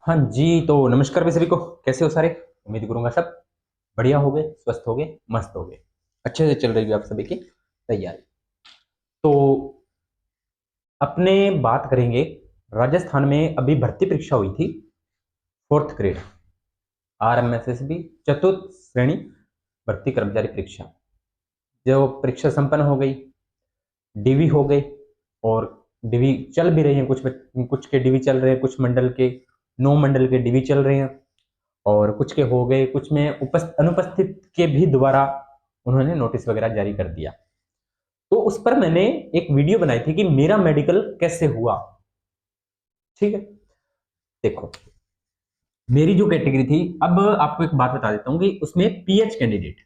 हाँ जी, तो नमस्कार भाई सभी को। कैसे हो सारे? उम्मीद करूंगा सब बढ़िया हो गए, स्वस्थ हो गए, मस्त हो गए, अच्छे से चल रही है आप सभी की तैयारी। तो अपने बात करेंगे, राजस्थान में अभी भर्ती परीक्षा हुई थी, फोर्थ ग्रेड RMSSB चतुर्थ श्रेणी भर्ती कर्मचारी परीक्षा। जो परीक्षा संपन्न हो गई, डीवी हो गई, और डीवी चल भी रही है। कुछ के डीवी चल रहे हैं, कुछ मंडल के 9 मंडल के डीवी चल रहे हैं, और कुछ के हो गए, कुछ में अनुपस्थित के भी दोबारा उन्होंने नोटिस वगैरह जारी कर दिया। तो उस पर मैंने एक वीडियो बनाई थी कि मेरा मेडिकल कैसे हुआ। ठीक है, देखो मेरी जो कैटेगरी थी, अब आपको एक बात बता देता हूं कि उसमें पीएच कैंडिडेट,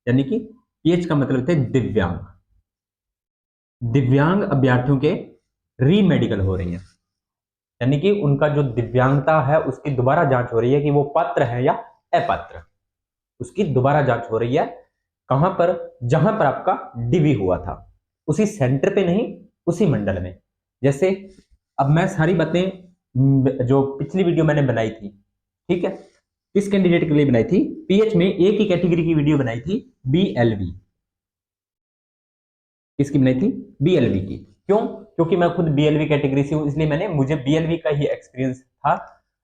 यानी कि पीएच का मतलब होता है दिव्यांग, दिव्यांग अभ्यर्थियों के री मेडिकल हो रही है। यानी कि उनका जो दिव्यांगता है उसकी दोबारा जांच हो रही है कि वो पात्र है या अपात्र, उसकी दोबारा जांच हो रही है। कहां पर? जहां पर आपका डीवी हुआ था, उसी सेंटर पे नहीं, उसी मंडल में। जैसे अब मैं सारी बातें जो पिछली वीडियो मैंने बनाई थी, ठीक है, किस कैंडिडेट के लिए बनाई थी? पीएच में एक ही कैटेगरी की वीडियो बनाई थी, बीएलवी। किसकी बनाई थी? बीएलवी की। क्यों? क्योंकि मैं खुद बीएलवी कैटेगरी से हूं, इसलिए मुझे बीएलवी का ही एक्सपीरियंस था।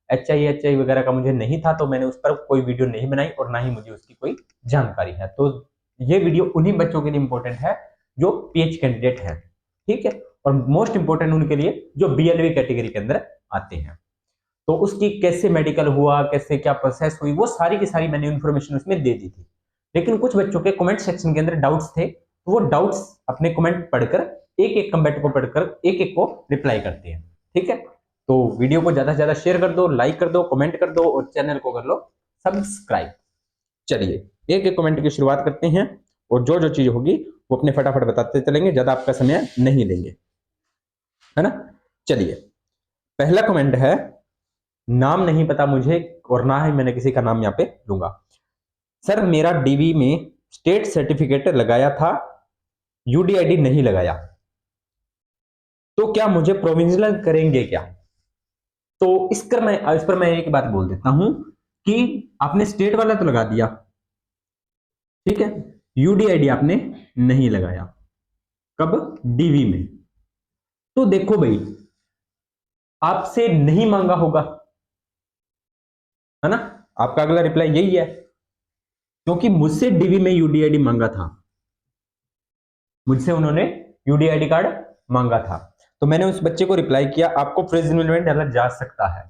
एचआई वगैरह का मुझे नहीं था, तो मैंने उस पर कोई वीडियो नहीं बनाई और ना ही मुझे उसकी कोई जानकारी है। तो ये वीडियो उन्हीं बच्चों के लिए इंपॉर्टेंट है जो पीएच कैंडिडेट है, ठीक है, और मोस्ट इंपॉर्टेंट उनके लिए जो बीएलवी कैटेगरी के अंदर आते हैं। तो उसकी कैसे मेडिकल हुआ, कैसे क्या प्रोसेस हुई, वो सारी की सारी मैंने इन्फॉर्मेशन उसमें दे दी थी। लेकिन कुछ बच्चों के कमेंट सेक्शन के अंदर डाउट्स थे, तो वो डाउट्स अपने कमेंट पढ़कर, एक एक कमेंट को पढ़कर एक एक को रिप्लाई करते हैं। ठीक है, तो वीडियो को ज्यादा से ज्यादा शेयर कर दो, लाइक कर दो, कमेंट कर दो, और चैनल को कर लो सब्सक्राइब। चलिए एक एक कमेंट की शुरुआत करते हैं, और जो जो चीज होगी वो अपने फटाफट बताते चलेंगे, ज्यादा आपका समय नहीं लेंगे, है ना। चलिए, पहला कमेंट है, नाम नहीं पता मुझे और ना ही मैंने किसी का नाम यहाँ पे लूंगा। सर मेरा डीवी में स्टेट सर्टिफिकेट लगाया था, यूडीआईडी नहीं लगाया, तो क्या मुझे प्रोविजनल करेंगे क्या? तो इस पर मैं एक बात बोल देता हूं कि आपने स्टेट वाला तो लगा दिया, ठीक है, यूडीआईडी आपने नहीं लगाया। कब? डीवी में। तो देखो भाई, आपसे नहीं मांगा होगा, है ना। आपका अगला रिप्लाई यही है, क्योंकि मुझसे डीवी में यूडीआईडी मांगा था, मुझसे उन्होंने यूडीआईडी कार्ड मांगा था। तो मैंने उस बच्चे को रिप्लाई किया, आपको प्रिजनल में डाला जा सकता है,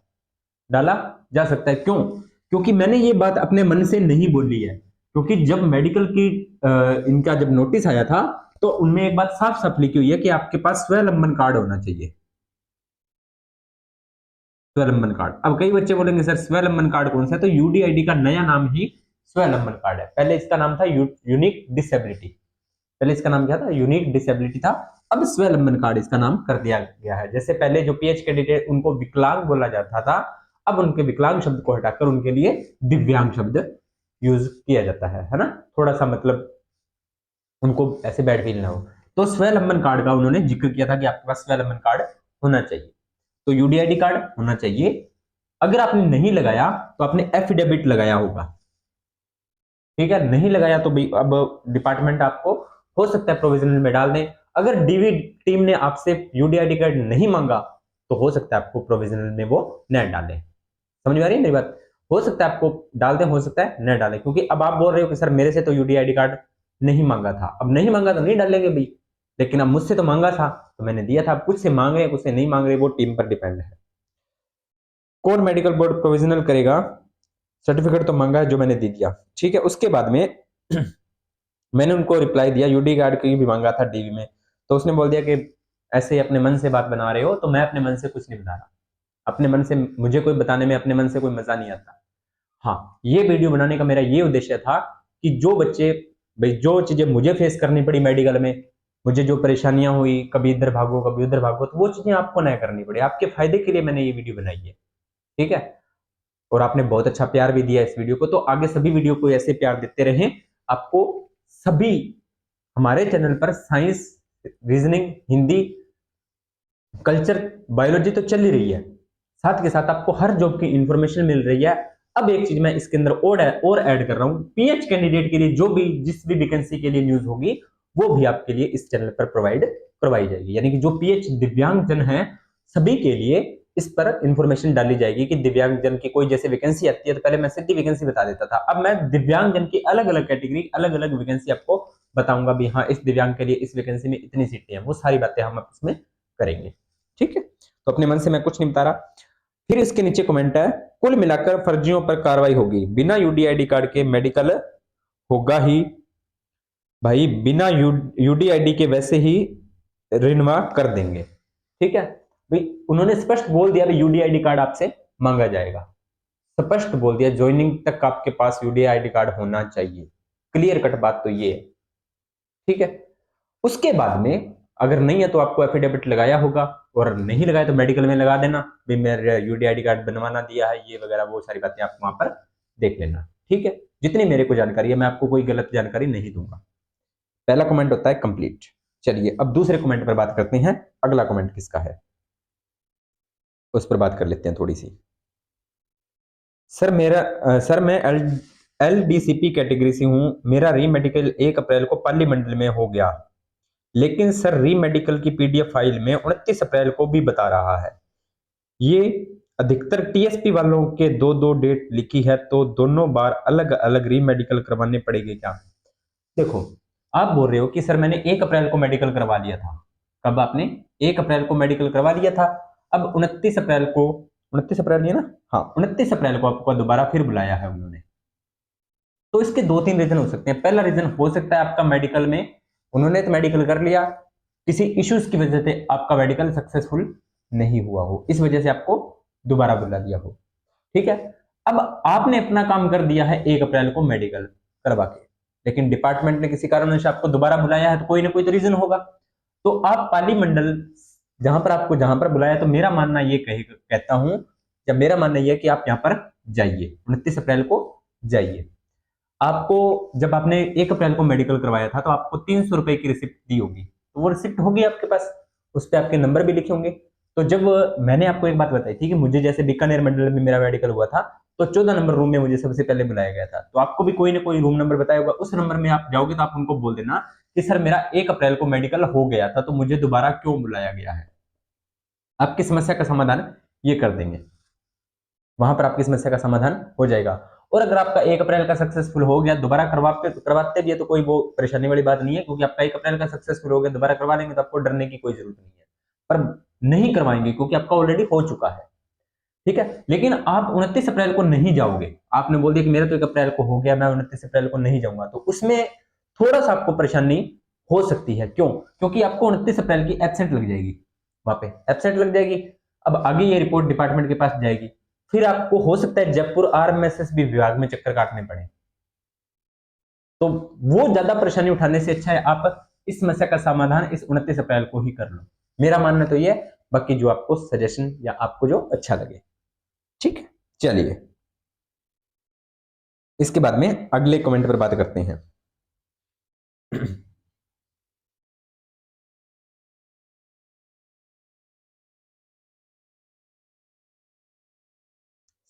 डाला जा सकता है। क्यों? क्योंकि मैंने ये बात अपने मन से नहीं बोली है, क्योंकि जब मेडिकल की इनका जब नोटिस आया था, तो उनमें एक बात साफ साफ लिखी हुई है कि आपके पास स्वलंबन कार्ड होना चाहिए। स्वलंबन कार्ड। अब कई बच्चे बोलेंगे सर स्वलंबन कार्ड कौन सा है? तो यूडीआईडी का नया नाम ही स्वलंबन कार्ड है। पहले इसका नाम था यूनिक डिसेबिलिटी, पहले इसका नाम क्या था? यूनिक डिसेबिलिटी था। अब स्वलंबन कार्ड इसका नाम कर दिया गया है। जैसे पहले जो पीएच कैंडिडेट उनको विकलांग बोला जाता था, अब उनके विकलांग शब्द को हटाकर उनके लिए दिव्यांग शब्द यूज किया जाता है ना। थोड़ा सा मतलब उनको ऐसे बैड फील ना हो। तो स्वलंबन कार्ड का उन्होंने जिक्र किया था कि आपके पास स्वलंबन कार्ड होना चाहिए, तो यूडीआईडी कार्ड होना चाहिए। अगर आपने नहीं लगाया तो आपने एफिडेविट लगाया होगा, ठीक है। नहीं लगाया तो भाई अब डिपार्टमेंट आपको हो सकता है प्रोविजनल में डाल दें। अगर डीवी टीम ने आपसे यूडीआईडी कार्ड नहीं मांगा, तो हो सकता है आपको प्रोविजनल में वो न डालें। समझ में आ रही है मेरी बात? हो सकता है आपको डाल दें, हो सकता है न डालें, क्योंकि अब आप बोल रहे हो कि सर मेरे से तो यूडीआईडी कार्ड नहीं मांगा था। अब नहीं मांगा तो नहीं डालेंगे भाई, लेकिन अब मुझसे तो मांगा था तो मैंने दिया था। अब कुछ से मांग रहे, कुछ से नहीं मांग रहे, वो टीम पर डिपेंड है। कौन मेडिकल बोर्ड प्रोविजनल करेगा? सर्टिफिकेट तो मांगा है जो मैंने दे दिया, ठीक है। उसके बाद में मैंने उनको रिप्लाई दिया, यूडी कार्ड की भी मांगा था डीवी में, तो उसने बोल दिया कि ऐसे अपने मन से बात बना रहे हो। तो मैं अपने मन से कुछ नहीं बना रहा, अपने मन से मुझे कोई बताने में अपने मन से कोई मजा नहीं आता। हाँ, ये वीडियो बनाने का मेरा ये उद्देश्य था कि जो बच्चे, भाई जो चीजें मुझे फेस करनी पड़ी मेडिकल में, मुझे जो परेशानियां हुई, कभी इधर भागो कभी उधर भागो, तो वो चीजें आपको ना करनी पड़े। आपके फायदे के लिए मैंने ये वीडियो बनाई है, ठीक है। और आपने बहुत अच्छा प्यार भी दिया इस वीडियो को, तो आगे सभी वीडियो को ऐसे प्यार देते रहें। आपको सभी हमारे चैनल पर science, reasoning, Hindi, culture, biology तो चल ही रही है, साथ के साथ आपको हर जॉब की इंफॉर्मेशन मिल रही है। अब एक चीज मैं इसके अंदर और ऐड कर रहा हूँ, पीएच कैंडिडेट के लिए जो भी जिस भी वैकेंसी के लिए न्यूज होगी वो भी आपके लिए इस चैनल पर प्रोवाइड करवाई जाएगी। यानी कि जो पीएच दिव्यांगजन है सभी के लिए इस पर इंफॉर्मेशन डाली जाएगी कि दिव्यांगजन की कोई जैसे वैकेंसी आती है तो पहले मैं सीधी वैकेंसी बता देता था, अब मैं दिव्यांगजन की अलग अलग कैटेगरी अलग अलग वैकेंसी आपको बताऊंगा भी हाँ इस दिव्यांग के लिए इस वैकेंसी में इतनी सीटें हैं, वो सारी बातें हम उसमें करेंगे। ठीक है, तो अपने मन से मैं कुछ नहीं बता रहा। फिर इसके नीचे कमेंट है, कुल मिलाकर फर्जियों पर कार्रवाई होगी, बिना यूडीआईडी कार्ड के मेडिकल होगा ही। भाई बिना यूडीआईडी के वैसे ही रिन्यू कर देंगे। ठीक है भाई, उन्होंने स्पष्ट बोल दिया भाई यूडीआईडी कार्ड आपसे मांगा जाएगा, स्पष्ट बोल दिया ज्वाइनिंग तक आपके पास यूडीआईडी कार्ड होना चाहिए। क्लियर कट बात तो ये है। ठीक है, उसके बाद में अगर नहीं है तो आपको एफिडेविट लगाया होगा, और नहीं लगाया तो मेडिकल में लगा देना भी मेरा यूडीआईडी कार्ड बनवाना दिया है ये वगैरह, वो सारी बातें आप वहां पर देख लेना। ठीक है, जितनी मेरे को जानकारी है मैं आपको कोई गलत जानकारी नहीं दूंगा। पहला कमेंट होता है कंप्लीट। चलिए अब दूसरे कमेंट पर बात करते हैं, अगला कमेंट किसका है उस पर बात कर लेते हैं थोड़ी सी। सर मैं एलडीसीपी कैटेगरी से हूं, मेरा री मेडिकल 1 अप्रैल को पाली मंडल में हो गया, लेकिन सर री मेडिकल की पीडीएफ फाइल में 29 अप्रैल को भी बता रहा है। ये अधिकतर टीएसपी वालों के दो दो डेट लिखी है, तो दोनों बार अलग अलग री मेडिकल करवाने पड़ेंगे क्या? देखो, आप बोल रहे हो कि सर मैंने 1 अप्रैल को मेडिकल करवा लिया था। कब आपने 1 अप्रैल को मेडिकल करवा लिया था? अब 29 अप्रैल को, 29 अप्रैल नहीं है ना, हाँ 29 अप्रैल को आपको दोबारा फिर बुलाया है उन्होंने। तो इसके दो तीन रीजन हो सकते हैं। पहला रीजन हो सकता है आपका मेडिकल में, उन्होंने तो मेडिकल कर लिया, किसी इश्यूज की वजह से आपका मेडिकल सक्सेसफुल नहीं हुआ हो, इस वजह से आपको दोबारा बुला दिया हो। ठीक है, अब आपने अपना काम कर दिया है 1 अप्रैल को मेडिकल करवा के, लेकिन डिपार्टमेंट ने किसी कारण से आपको दोबारा बुलाया है, तो कोई ना कोई तो रीजन होगा। तो आप पाली मंडल जहां पर बुलाया, तो मेरा मानना ये कहता हूं, या मेरा मानना यह है कि आप यहां पर जाइए, 29 अप्रैल को जाइए। आपको जब आपने 1 अप्रैल को मेडिकल करवाया था तो आपको 300 रुपए की रिसिप्ट दी होगी, तो वो रिसिप्ट होगी आपके पास, उस पर आपके नंबर भी लिखे होंगे। तो जब मैंने आपको एक बात बताई थी कि मुझे जैसे बीकानेर मंडल में मेरा मेडिकल हुआ था, तो 14 नंबर रूम में मुझे सबसे पहले बुलाया गया था, तो आपको भी कोई ना कोई रूम नंबर बताया होगा, उस नंबर में आप जाओगे तो आप उनको बोल देना कि सर मेरा 1 अप्रैल को मेडिकल हो गया था, तो मुझे दोबारा क्यों बुलाया गया है। आपकी समस्या का समाधान ये कर देंगे, वहां पर आपकी समस्या का समाधान हो जाएगा। और अगर आपका 1 अप्रैल का सक्सेसफुल हो गया, दोबारा करवाते भी है तो कोई वो परेशानी वाली बात नहीं है, क्योंकि आपका 1 अप्रैल का सक्सेसफुल हो गया, दोबारा करवा लेंगे तो आपको डरने की कोई जरूरत नहीं है। पर नहीं करवाएंगे क्योंकि आपका ऑलरेडी हो चुका है। ठीक है, लेकिन आप 29 अप्रैल को नहीं जाओगे, आपने बोल दिया कि मेरा तो 1 अप्रैल को हो गया, मैं 29 अप्रैल को नहीं जाऊंगा, तो उसमें थोड़ा सा आपको परेशानी हो सकती है। क्यों? क्योंकि आपको 29 अप्रैल की एब्सेंट लग जाएगी, वहां पे एब्सेंट लग जाएगी। अब आगे ये रिपोर्ट डिपार्टमेंट के पास जाएगी, फिर आपको हो सकता है जयपुर आरएमएसएसबी विभाग में चक्कर काटने पड़े, तो वो ज्यादा परेशानी उठाने से अच्छा है आप इस समस्या का समाधान इस 29 अप्रैल को ही कर लो। मेरा मानना तो ये है, बाकी जो आपको सजेशन या आपको जो अच्छा लगे। ठीक है, चलिए इसके बाद में अगले कमेंट पर बात करते हैं।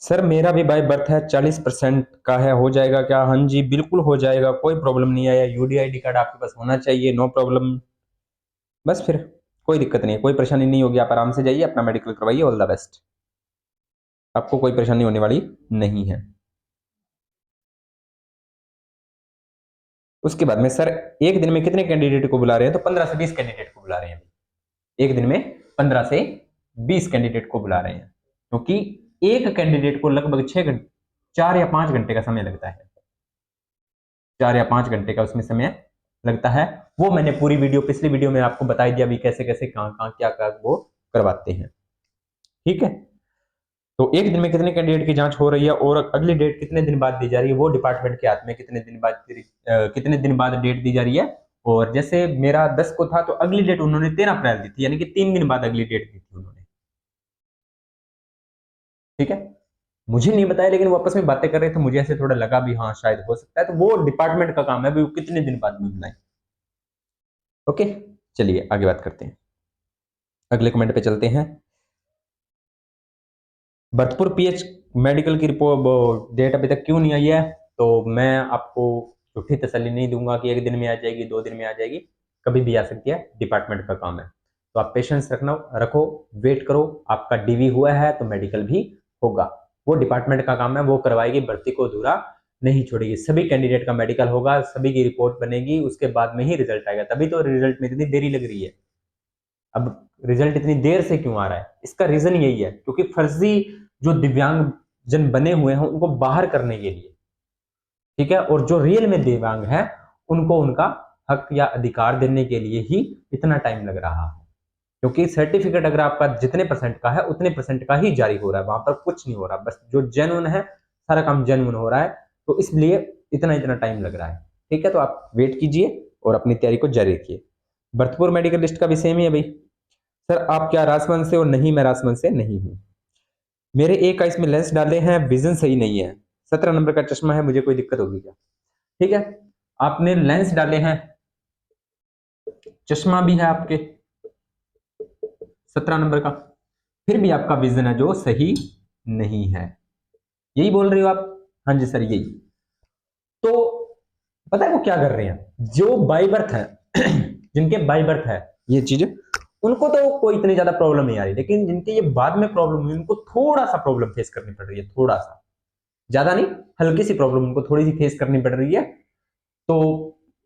सर मेरा भी बाय बर्थ है, 40% का है, हो जाएगा क्या? हाँ जी बिल्कुल हो जाएगा, कोई प्रॉब्लम नहीं है, यूडीआईडी कार्ड आपके पास होना चाहिए, नो प्रॉब्लम। बस फिर कोई दिक्कत नहीं है, कोई परेशानी नहीं होगी, आप आराम से जाइए अपना मेडिकल करवाइए, ऑल द बेस्ट, आपको कोई परेशानी होने वाली नहीं है। उसके बाद में सर एक दिन में कितने कैंडिडेट को बुला रहे हैं? तो 15 से 20 कैंडिडेट को बुला रहे हैं, एक दिन में 15 से 20 कैंडिडेट को बुला रहे हैं, क्योंकि एक कैंडिडेट को लगभग 6 घंटे 4 या 5 घंटे का समय लगता है, 4 या 5 घंटे का उसमें समय लगता है। वो मैंने पूरी वीडियो पिछली वीडियो में आपको बता दिया भी कैसे कैसे कहाँ कहाँ क्या क्या वो करवाते हैं। ठीक है, तो एक दिन में कितने कैंडिडेट की जांच हो रही है और अगली डेट कितने दिन बाद दी जा रही है, वो डिपार्टमेंट के हाथ में, कितने दिन बाद डेट दी जा रही है। और जैसे मेरा 10 को था तो अगली डेट उन्होंने 13 अप्रैल दी थी, यानी कि 3 दिन बाद अगली डेट दी थी उन्होंने। ठीक है, मुझे नहीं बताया, लेकिन वो आपस में बातें कर रहे थे, मुझे ऐसे थोड़ा लगा भी हाँ शायद हो सकता है, तो वो डिपार्टमेंट का काम है भी वो कितने दिन बाद में बुलाएं। ओके, चलिए आगे बात करते हैं, अगले कमेंट पे चलते हैं। भरतपुर पीएच मेडिकल की रिपोर्ट डेट अभी तक क्यों नहीं आई है, तो मैं आपको झूठी तसल्ली नहीं दूंगा कि एक दिन में आ जाएगी, 2 दिन में आ जाएगी, कभी भी आ सकती है, डिपार्टमेंट का काम है। तो आप पेशेंस रखो, वेट करो, आपका डीवी हुआ है तो मेडिकल भी होगा, वो डिपार्टमेंट का काम है, वो करवाएगी, भर्ती को अधूरा नहीं छोड़ेगी। सभी कैंडिडेट का मेडिकल होगा, सभी की रिपोर्ट बनेगी, उसके बाद में ही रिजल्ट आएगा। तभी तो रिजल्ट में इतनी देरी लग रही है। अब रिजल्ट इतनी देर से क्यों आ रहा है, इसका रीजन यही है, क्योंकि फर्जी जो दिव्यांग जन बने हुए हैं उनको बाहर करने के लिए, ठीक है, और जो रियल में दिव्यांग है उनको उनका हक या अधिकार देने के लिए ही इतना टाइम लग रहा है। क्योंकि सर्टिफिकेट अगर आपका जितने परसेंट का है उतने परसेंट का ही जारी हो रहा है, वहां पर कुछ नहीं हो रहा, बस जो जेन्युइन है सारा काम जेन्युइन हो रहा है, तो इसलिए इतना इतना टाइम लग रहा है। ठीक है, तो आप वेट कीजिए और अपनी तैयारी को जारी रखिए। भरतपुर मेडिकल लिस्ट का भी सेम ही है भाई। सर आप क्या राजमंद से हो? नहीं, मैं राजमंद से नहीं हूँ। मेरे एक आइस में लेंस डाले हैं, विजन सही नहीं है, 17 नंबर का चश्मा है, मुझे कोई दिक्कत होगी क्या? ठीक है, आपने लेंस डाले हैं, चश्मा भी है आपके 17 नंबर का, फिर भी आपका विजन है जो सही नहीं है, यही बोल रहे हो आप? हाँ जी सर यही। तो पता है वो क्या कर रहे हैं, जो बाई बर्थ है जिनके बाई बर्थ है ये चीज, उनको तो कोई इतनी ज्यादा प्रॉब्लम नहीं आ रही, लेकिन जिनके ये बाद में प्रॉब्लम हुई उनको थोड़ा सा प्रॉब्लम फेस करनी पड़ रही है, थोड़ा सा, ज्यादा नहीं, हल्की सी प्रॉब्लम उनको थोड़ी सी फेस करनी पड़ रही है। तो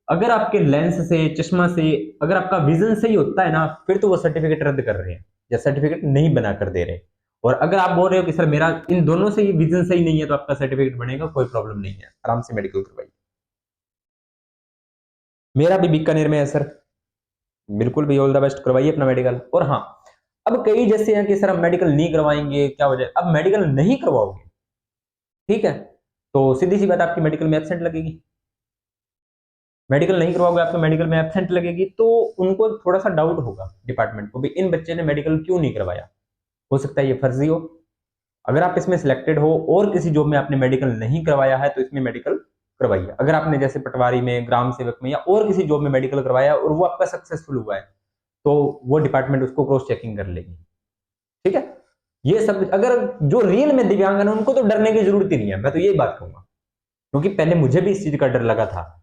अगर आपके लेंस से, चश्मा से अगर आपका विजन सही होता है ना, फिर तो वो सर्टिफिकेट रद्द कर रहे हैं या सर्टिफिकेट नहीं बना कर दे रहे। और अगर आप बोल रहे हो कि सर मेरा इन दोनों से ही विजन सही नहीं है तो आपका सर्टिफिकेट बनेगा, कोई प्रॉब्लम नहीं है, आराम से मेडिकल करवाइए। मेरा भी बीकानेर में है सर, बिल्कुल भी ऑल द बेस्ट, करवाइए अपना मेडिकल। और हाँ, अब कई जैसे हैं कि सर हम मेडिकल नहीं करवाएंगे, क्या वजह? अब मेडिकल नहीं करवाओगे, ठीक है, तो सीधी सी बात, आपकी मेडिकल में एब्सेंट लगेगी। मेडिकल नहीं करवाओगे, आपके मेडिकल में एब्सेंट लगेगी, तो उनको थोड़ा सा डाउट होगा डिपार्टमेंट को भी, इन बच्चे ने मेडिकल क्यों नहीं करवाया, हो सकता है ये फर्जी हो। अगर आप इसमें सिलेक्टेड हो और किसी जॉब में आपने मेडिकल नहीं करवाया है तो इसमें मेडिकल करवाइए। अगर आपने जैसे पटवारी में, ग्राम सेवक में या और किसी जॉब में मेडिकल करवाया और वो आपका सक्सेसफुल हुआ है, तो वो डिपार्टमेंट उसको क्रॉस चेकिंग कर लेगी। ठीक है, ये सब अगर जो रियल में दिव्यांग है उनको तो डरने की जरूरत ही नहीं है, मैं तो यही बात कहूंगा, क्योंकि पहले मुझे भी इस चीज का डर लगा था।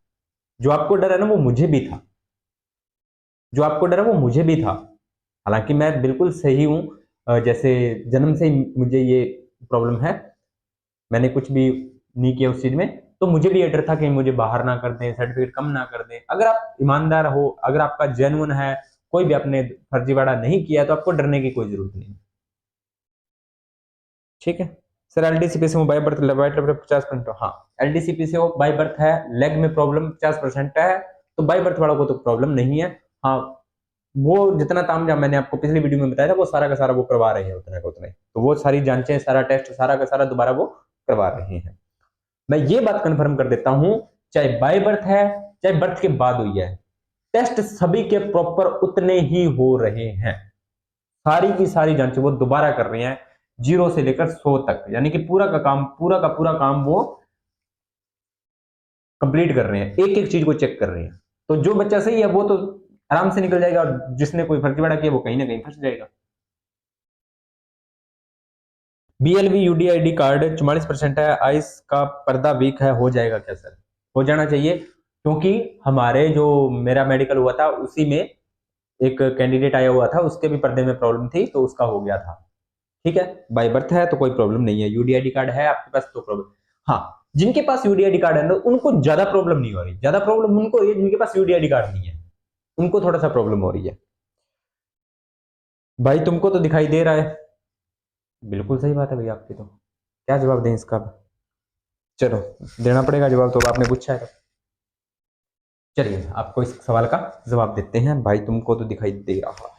जो आपको डर है ना वो मुझे भी था, जो आपको डर है वो मुझे भी था। हालांकि मैं बिल्कुल सही हूँ, जैसे जन्म से ही मुझे ये प्रॉब्लम है, मैंने कुछ भी नहीं किया उस चीज में, तो मुझे भी ये डर था कि मुझे बाहर ना कर दें, सर्टिफिकेट कम ना कर दें। अगर आप ईमानदार हो, अगर आपका जेन्युइन है, कोई भी आपने फर्जीवाड़ा नहीं किया, तो आपको डरने की कोई जरूरत नहीं। ठीक है सर, एलडीसीपी से हो बाय बर्थ, वाइट 50%, हाँ एलडीसीपी से हो बाय बर्थ है, लेग में प्रॉब्लम 50% है, तो बाय बर्थ वालों को तो प्रॉब्लम नहीं है। हाँ, वो जितना तामझाम मैंने आपको पिछली वीडियो में बताया था, वो सारा का सारा वो करवा रहे हैं, उतना का उतना ही, तो वो सारी जांचें, सारा टेस्ट, सारा का सारा दोबारा वो करवा रहे हैं। मैं ये बात कंफर्म कर देता हूं, चाहे बाय बर्थ है चाहे बर्थ के बाद हुई है, टेस्ट सभी के प्रॉपर उतने ही हो रहे हैं, सारी की सारी जांचें वो दोबारा कर रहे हैं, 0 से लेकर 100 तक, यानी कि पूरा का काम, पूरा का पूरा काम वो कंप्लीट कर रहे हैं, एक एक चीज को चेक कर रहे हैं। तो जो बच्चा सही है वो तो आराम से निकल जाएगा, और जिसने कोई फर्जीवाड़ा किया वो कहीं ना कहीं फंस जाएगा। बीएलवी यूडीआईडी कार्ड 44% है, आइस का पर्दा वीक है, हो जाएगा क्या सर? हो जाना चाहिए, क्योंकि हमारे जो मेरा मेडिकल हुआ था उसी में एक कैंडिडेट आया हुआ था, उसके भी पर्दे में प्रॉब्लम थी तो उसका हो गया था। ठीक है, बाय बर्थ है तो कोई प्रॉब्लम नहीं है, यूडीआईडी कार्ड है आपके पास तो प्रॉब्लम। हाँ, जिनके पास यूडीआईडी कार्ड है ना उनको ज्यादा प्रॉब्लम नहीं हो रही, ज्यादा प्रॉब्लम उनको हो रही है जिनके पास यूडीआईडी कार्ड नहीं है, उनको थोड़ा सा प्रॉब्लम हो रही है। भाई तुमको तो दिखाई दे रहा है, बिल्कुल सही बात है भाई आपकी, तो क्या जवाब दें इसका? चलो, देना पड़ेगा जवाब, तो आपने पूछा है तो। चलिए आपको इस सवाल का जवाब देते हैं, भाई तुमको तो दिखाई दे रहा है।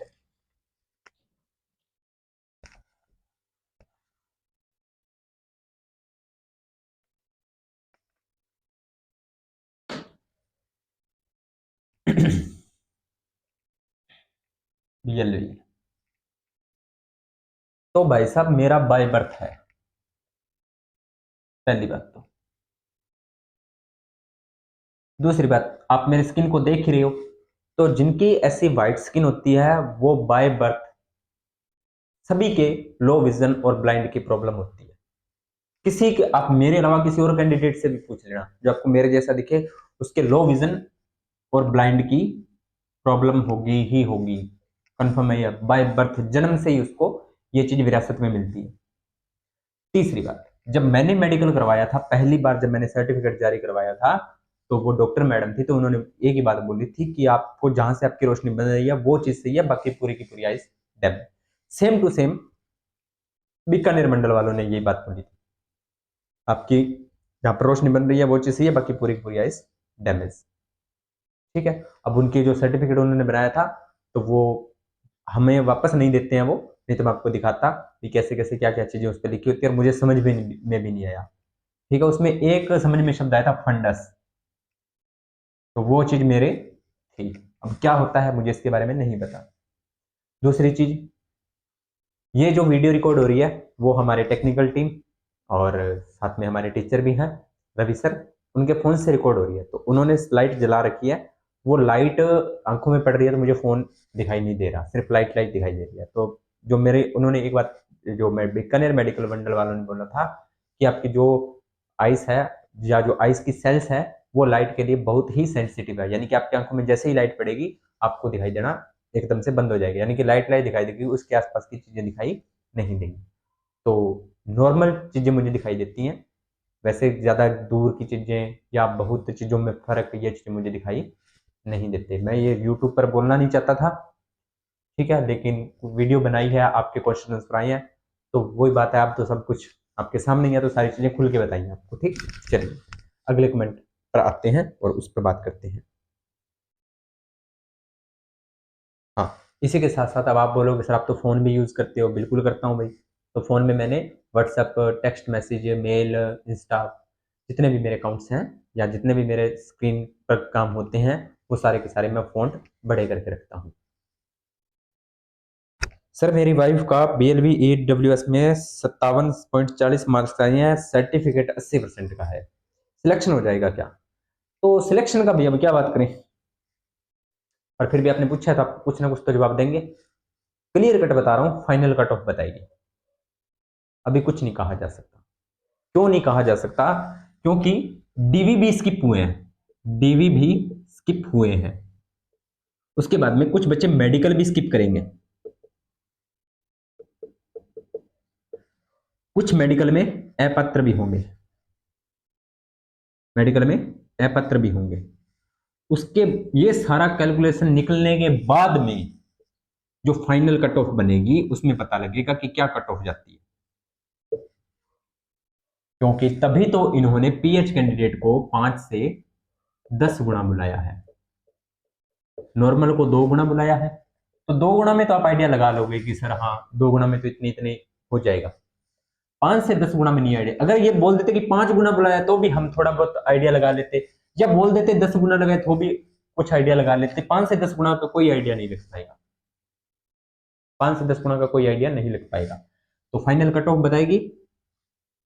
बीएलवी, तो भाई साहब मेरा बाय बर्थ है, पहली बात तो। दूसरी बात, आप मेरी स्किन को देख ही रहे हो, तो जिनकी ऐसी वाइट स्किन होती है वो बाय बर्थ सभी के लो विजन और ब्लाइंड की प्रॉब्लम होती है। किसी के, आप मेरे अलावा किसी और कैंडिडेट से भी पूछ लेना जो आपको मेरे जैसा दिखे, उसके लो विजन और ब्लाइंड की प्रॉब्लम होगी ही होगी, कंफर्म है, बाय बर्थ, जन्म से ही उसको ये चीज विरासत में मिलती है। तीसरी बात, जब मैंने मेडिकल करवाया था पहली बार, जब मैंने सर्टिफिकेट जारी करवाया था, तो वो डॉक्टर मैडम थी, तो उन्होंने एक ही बात बोली थी कि आपको जहां से आपकी रोशनी बन रही है वो चीज सही है, बाकी पूरी की पूरी आइस डैम। सेम टू सेम बीकानेर मंडल वालों ने यही बात बोली थी, आपकी जहां पर रोशनी बन रही है वो चीज सही है, बाकी पूरी की पूरी आइस डैमेज। ठीक है, अब उनके जो सर्टिफिकेट उन्होंने बनाया था, तो वो हमें वापस नहीं देते हैं वो, नहीं तो मैं आपको दिखाता कि कैसे कैसे क्या क्या चीजें उस पर लिखी होती है, और मुझे समझ में भी नहीं आया। ठीक है, उसमें एक समझ में शब्द आया था फंडस, तो वो चीज मेरे थी। अब क्या होता है मुझे इसके बारे में नहीं पता। दूसरी चीज, ये जो वीडियो रिकॉर्ड हो रही है वो हमारे टेक्निकल टीम और साथ में हमारे टीचर भी हैं, रवि सर, उनके फोन से रिकॉर्ड हो रही है। तो उन्होंने लाइट जला रखी है, वो लाइट आंखों में पड़ रही है, तो मुझे फोन दिखाई नहीं दे रहा, सिर्फ लाइट लाइट दिखाई दे रही है। तो जो मेरे, उन्होंने एक बात, जो मैं बीकानेर मेडिकल मंडल वालों ने बोला था कि आपकी जो आइस है या जो आइस की सेल्स है वो लाइट के लिए बहुत ही सेंसिटिव है, यानी कि आपकी आंखों में जैसे ही लाइट पड़ेगी आपको दिखाई देना एकदम से बंद हो जाएगी, यानी कि लाइट लाइट दिखाई देगी, उसके आसपास की चीजें दिखाई नहीं देंगी। तो नॉर्मल चीजें मुझे दिखाई देती हैं, वैसे ज्यादा दूर की चीजें या बहुत चीजों में फर्क, ये चीजें मुझे दिखाई नहीं देते। मैं ये यूट्यूब पर बोलना नहीं चाहता था, ठीक है, लेकिन वीडियो बनाई है, आपके क्वेश्चन आंसर आए हैं, तो वही बात है, आप तो सब कुछ आपके सामने ही है, तो सारी चीजें खुल के बताइए आपको। ठीक, चलिए अगले कमेंट पर आते हैं और उस पर बात करते हैं। हाँ, इसी के साथ साथ अब आप बोलोगे सर आप तो फ़ोन भी यूज़ करते हो, बिल्कुल करता हूँ भाई। तो फ़ोन में मैंने WhatsApp, text message, mail, Insta, जितने भी मेरे अकाउंट्स हैं या जितने भी मेरे स्क्रीन पर काम होते हैं, वो सारे के सारे मैं फ़ॉन्ट बड़े करके रखता हूँ। सर मेरी वाइफ का BLV EWS में 57.40 मार्क्स आए हैं, सर्टिफिकेट 80% का है, सिलेक्शन हो जाएगा क्या? तो सिलेक्शन का भी अब क्या बात करें, और फिर भी आपने पूछा है तो आपको कुछ ना कुछ तो जवाब देंगे। क्लियर कट बता रहा हूँ, फाइनल कट ऑफ बताइए, अभी कुछ नहीं कहा जा सकता। क्यों नहीं कहा जा सकता? क्योंकि डीवी भी स्किप हुए हैं, डीवी भी स्किप हुए हैं, उसके बाद में कुछ बच्चे मेडिकल भी स्किप करेंगे, कुछ मेडिकल में अपात्र भी होंगे, मेडिकल में अपात्र भी होंगे। उसके, ये सारा कैलकुलेशन निकलने के बाद में जो फाइनल कट ऑफ बनेगी उसमें पता लगेगा कि क्या कट ऑफ जाती है, क्योंकि तभी तो इन्होंने पीएच कैंडिडेट को 5 से 10 गुना बुलाया है, नॉर्मल को 2 गुना बुलाया है। तो 2 गुना में तो आप आइडिया लगा लोगे कि सर हाँ 2 गुना में तो इतने इतने हो जाएगा, 5 से 10 गुना में नहीं आइडिया। अगर ये बोल देते कि 5 गुना बुलाया तो भी हम थोड़ा बहुत आइडिया लगा लेते, या बोल देते 10 गुना लगाए तो भी कुछ आइडिया लगा लेते। 5 से 10 गुना का कोई आइडिया नहीं लग पाएगा, 5 से 10 गुना का कोई आइडिया नहीं लग पाएगा। तो फाइनल कट ऑफ बताएगी,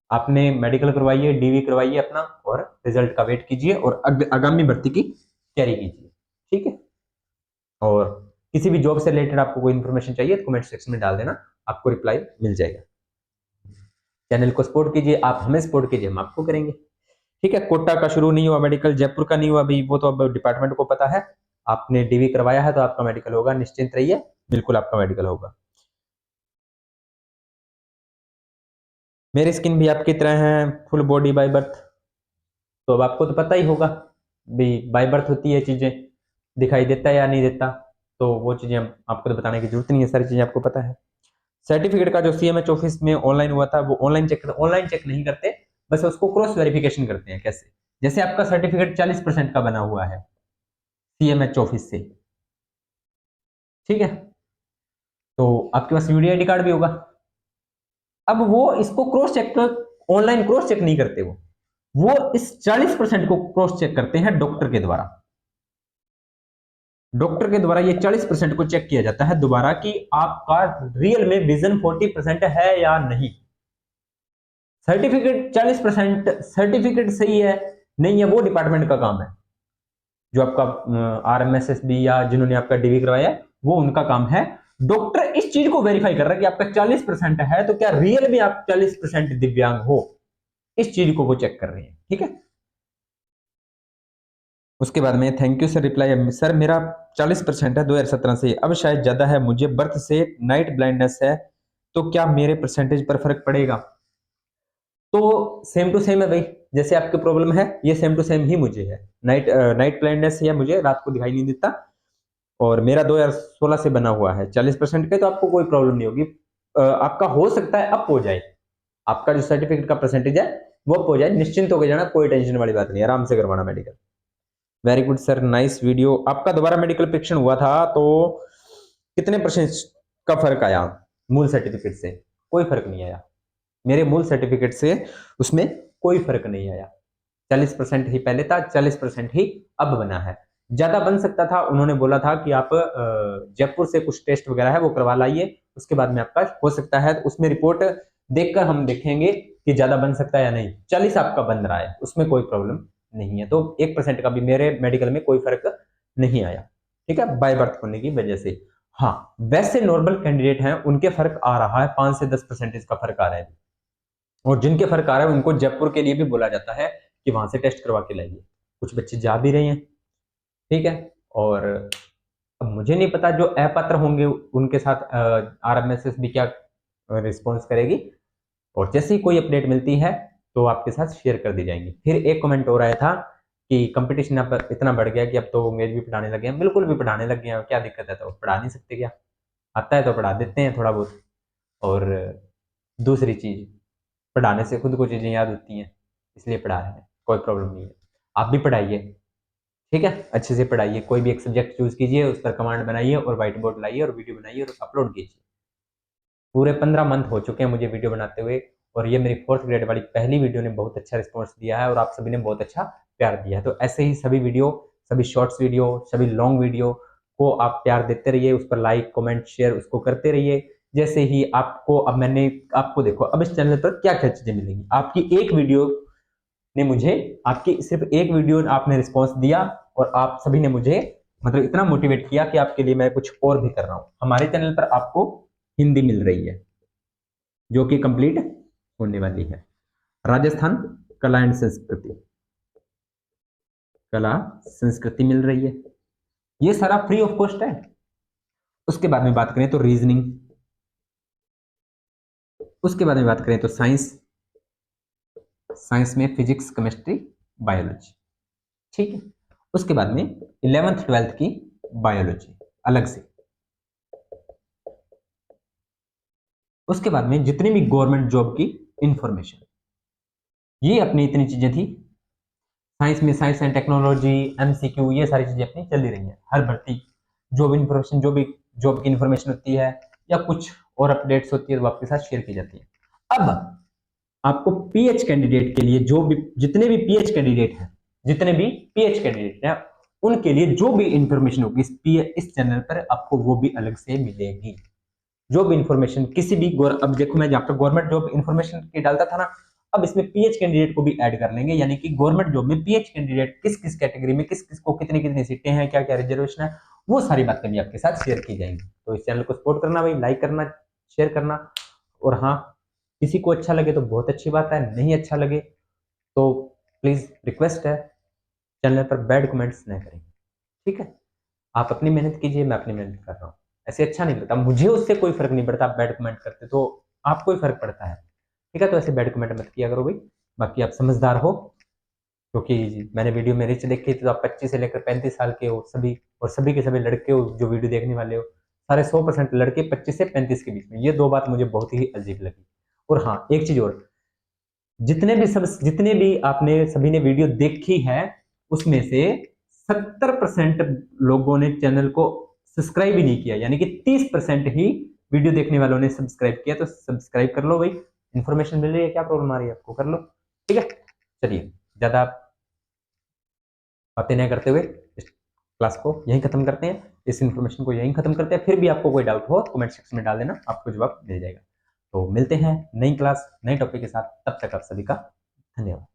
आपने मेडिकल करवाइए, डीवी करवाइए अपना, और रिजल्ट का वेट कीजिए और आगामी भर्ती की तैयारी कीजिए। ठीक है, और किसी भी जॉब से रिलेटेड आपको कोई इन्फॉर्मेशन चाहिए तो कमेंट सेक्शन में डाल देना, आपको रिप्लाई मिल जाएगा। चैनल को सपोर्ट कीजिए, आप हमें सपोर्ट कीजिए, हम आपको करेंगे। ठीक है, कोटा का शुरू नहीं हुआ मेडिकल, जयपुर का नहीं हुआ अभी, वो तो अब डिपार्टमेंट को पता है। आपने डीवी करवाया है तो आपका मेडिकल होगा, निश्चिंत रहिए, बिल्कुल आपका मेडिकल होगा। मेरी स्किन भी आपकी तरह है, फुल बॉडी बाय बर्थ, तो अब आपको तो पता ही होगा भी बाय बर्थ होती है चीजें, दिखाई देता है या नहीं देता, तो वो चीजें आपको तो बताने की जरूरत नहीं है, सारी चीजें आपको पता है। सर्टिफिकेट का जो CMH ऑफिस में ऑनलाइन हुआ था वो ऑनलाइन चेक नहीं करते, बस उसको क्रॉस वेरिफिकेशन करते हैं। कैसे? जैसे आपका सर्टिफिकेट 40% का बना हुआ है CMH ऑफिस से, ठीक है, तो आपके पास UDID कार्ड भी होगा। अब वो इसको cross check, online cross check नहीं करते, वो इस 40% को क्रॉस चेक करते हैं डॉक्टर के द्वारा। डॉक्टर के द्वारा ये 40% को चेक किया जाता है दोबारा कि आपका रियल में विजन 40% है या नहीं। सर्टिफिकेट 40%, सर्टिफिकेट सही है नहीं है वो डिपार्टमेंट का काम है, जो आपका RMSSB या जिन्होंने आपका डीवी करवाया है वो उनका काम है। डॉक्टर इस चीज को वेरीफाई कर रहा है कि आपका 40% है तो क्या रियल में आप 40% दिव्यांग हो, इस चीज को वो चेक कर रहे हैं। ठीक है, उसके बाद में thank you sir reply, sir मेरा 40% है 2017 से, अब शायद ज्यादा है, मुझे बर्थ से नाइट ब्लाइंडनेस है, तो क्या मेरे परसेंटेज पर फर्क पड़ेगा? तो सेम टू सेम है भाई, जैसे आपकी प्रॉब्लम है ये सेम टू सेम ही मुझे है, नाइट ब्लाइंडनेस है, मुझे रात को दिखाई नहीं देता और मेरा 2016 से बना हुआ है 40% के, तो आपको कोई प्रॉब्लम नहीं होगी। आपका हो सकता है अप हो जाए, आपका जो सर्टिफिकेट का परसेंटेज है वो अप हो जाए, निश्चिंत होकर जाना, कोई टेंशन वाली बात नहीं, आराम से करवाना medical. Very good sir, nice video. आपका दोबारा मेडिकल परीक्षण हुआ था तो कितने परसेंट का फर्क आया मूल सर्टिफिकेट से? कोई फर्क नहीं आया, मेरे मूल सर्टिफिकेट से उसमें कोई फर्क नहीं आया। 40% ही पहले था, 40% ही अब बना है। ज्यादा बन सकता था, उन्होंने बोला था कि आप जयपुर से कुछ टेस्ट वगैरह है वो करवा लाइए, उसके बाद में आपका हो सकता है, तो उसमें रिपोर्ट देखकर हम देखेंगे कि ज्यादा बन सकता है या नहीं। 40 आपका बन रहा है, उसमें कोई प्रॉब्लम नहीं है, तो 1% का भी मेरे मेडिकल में कोई फर्क नहीं आया। ठीक है, बाय बर्थ होने की वजह से। हाँ, वैसे नॉर्मल कैंडिडेट हैं उनके फर्क आ रहा है, 5 से 10% का फर्क आ रहा है, और जिनके फर्क आ रहा है उनको जयपुर के लिए भी बोला जाता है कि वहां से टेस्ट करवा के लाइए। कुछ बच्चे जा भी रहे हैं। ठीक है, और अब मुझे नहीं पता जो अपात्र होंगे उनके साथ आरएमएसएस भी क्या रिस्पॉन्स करेगी, और जैसे ही कोई अपडेट मिलती है तो आपके साथ शेयर कर दी जाएंगी। फिर एक कमेंट हो रहा था कि कंपटीशन अब इतना बढ़ गया कि अब तो अंग्रेज भी पढ़ाने लगे हैं। बिल्कुल भी पढ़ाने लग गए हैं, क्या दिक्कत है, तो पढ़ा नहीं सकते क्या? आता है तो पढ़ा देते हैं थोड़ा बहुत। और दूसरी चीज, पढ़ाने से खुद को चीजें याद होती हैं, इसलिए पढ़ा रहे हैं, कोई प्रॉब्लम नहीं है। आप भी पढ़ाइए, ठीक है, अच्छे से पढ़ाइए, कोई भी एक सब्जेक्ट चूज कीजिए, उस पर कमांड बनाइए और व्हाइट बोर्ड लाइए और वीडियो बनाइए और अपलोड कीजिए। पूरे 15 मंथ हो चुके हैं मुझे वीडियो बनाते हुए, और ये मेरी 4th ग्रेड वाली पहली वीडियो ने बहुत अच्छा रिस्पॉन्स दिया है और आप सभी ने बहुत अच्छा प्यार दिया है। तो ऐसे ही सभी वीडियो, सभी शॉर्ट्स वीडियो, सभी लॉन्ग वीडियो को आप प्यार देते रहिए, उस पर लाइक कमेंट शेयर उसको करते रहिए। जैसे ही आपको, अब मैंने आपको देखो, अब इस चैनल पर क्या क्या चीजें मिलेंगी, आपकी एक वीडियो ने मुझे, आपकी सिर्फ एक वीडियो आपने रिस्पॉन्स दिया और आप सभी ने मुझे मतलब इतना मोटिवेट किया कि आपके लिए मैं कुछ और भी कर रहा हूं। हमारे चैनल पर आपको हिंदी मिल रही है जो कि कंप्लीट होने वाली है। राजस्थान कला एंड संस्कृति, कला संस्कृति मिल रही है, ये सारा फ्री ऑफ कॉस्ट है। उसके बाद में बात करें तो रीजनिंग, उसके बाद में बात करें तो साइंस, साइंस में फिजिक्स केमिस्ट्री बायोलॉजी। ठीक है, उसके बाद में 11th 12th की बायोलॉजी अलग से। उसके बाद में जितनी भी गवर्नमेंट जॉब की इंफॉर्मेशन, ये अपनी इतनी चीजें थी। साइंस में साइंस एंड टेक्नोलॉजी, एमसीक्यू, ये सारी चीजें अपनी चल रही हैं। हर भर्ती जॉब इंफॉर्मेशन, जो भी जॉब की इंफॉर्मेशन होती है या कुछ और अपडेट्स होती है वो आपके साथ शेयर की जाती है। अब आपको पीएच कैंडिडेट के लिए, जो भी जितने भी पीएच कैंडिडेट हैं, जितने भी पीएच कैंडिडेट हैं उनके लिए जो भी इंफॉर्मेशन होगी इस चैनल पर आपको वो भी अलग से मिलेगी। जो भी इंफॉर्मेशन किसी भी अब देखो, मैं जहाँ पर गवर्नमेंट जॉब इंफॉर्मेशन की डालता था ना, अब इसमें पीएच कैंडिडेट को भी ऐड कर लेंगे, यानी कि गवर्नमेंट जॉब में पीएच कैंडिडेट किस किस कैटेगरी में, किस किस को कितनी कितनी सीटें हैं, क्या क्या रिजर्वेशन है, वो सारी बातें भी आपके साथ शेयर की जाएंगी। तो इस चैनल को सपोर्ट करना भाई, लाइक करना, शेयर करना। और हाँ, किसी को अच्छा लगे तो बहुत अच्छी बात है, नहीं अच्छा लगे तो प्लीज रिक्वेस्ट है, चैनल पर बैड कमेंट्स न करें। ठीक है, आप अपनी मेहनत कीजिए, मैं अपनी मेहनत कर रहा हूँ, ऐसे अच्छा नहीं लगता मुझे, उससे कोई फर्क नहीं पड़ता। आप बैड कमेंट करते तो आपको ही फर्क पड़ता है। ठीक है, तो ऐसे बैड कमेंट मत किया करो भाई। बाकी आप समझदार हो, क्योंकि मैंने वीडियो में रीच देखी थी, तो आप 25 से लेकर 35 साल के हो सभी, और सभी के सभी लड़के हो जो वीडियो देखने वाले हो, सारे 100% लड़के 25 से 35 के बीच में। ये दो बात मुझे बहुत ही अजीब लगी। और हाँ, एक चीज और, जितने भी आपने सभी ने वीडियो देखी है उसमें से 70% लोगों ने चैनल को सब्सक्राइब ही नहीं किया, यानी कि 30% ही वीडियो देखने वालों ने सब्सक्राइब किया। तो सब्सक्राइब कर लो भाई, इंफॉर्मेशन मिल रही है, क्या प्रॉब्लम आ रही है आपको, कर लो। ठीक है, चलिए, ज्यादा बातें नहीं करते हुए इस क्लास को यहीं खत्म करते हैं, इस इंफॉर्मेशन को यहीं खत्म करते हैं। फिर भी आपको कोई डाउट हो कमेंट सेक्शन में डाल देना, आपको जवाब मिल जाएगा। तो मिलते हैं नई क्लास नए टॉपिक के साथ, तब तक आप सभी का धन्यवाद।